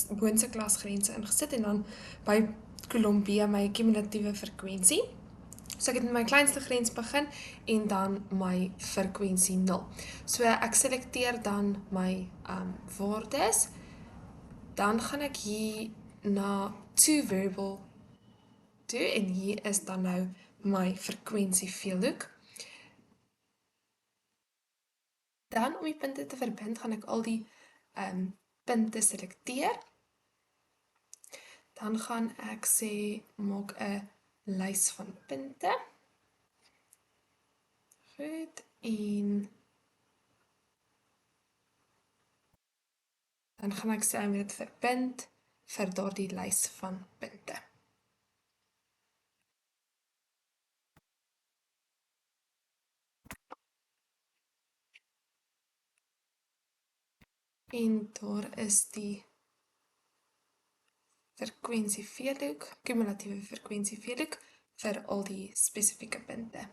boonste klasgrense ingesit en dan by kolom B my kumulatiewe frekwensie. So ek het met my kleinste grens begin en dan my frekwensie 0. So ek selekteer dan my waardes. Dan gaan ek hier na to variable toe en hier is dan nou my frekwensie veelhoek. Dan om die punte te verbind gaan ek al die punte selekteer. Dan gaan ek sê maak 'n lys van punte. Goed, en dan gaan ek sê ek moet dit verbind vir daardie lys van punte. En daar is die frekwensie veelhoek, kumulatiewe frekwensie veelhoek vir al die spesifieke punte.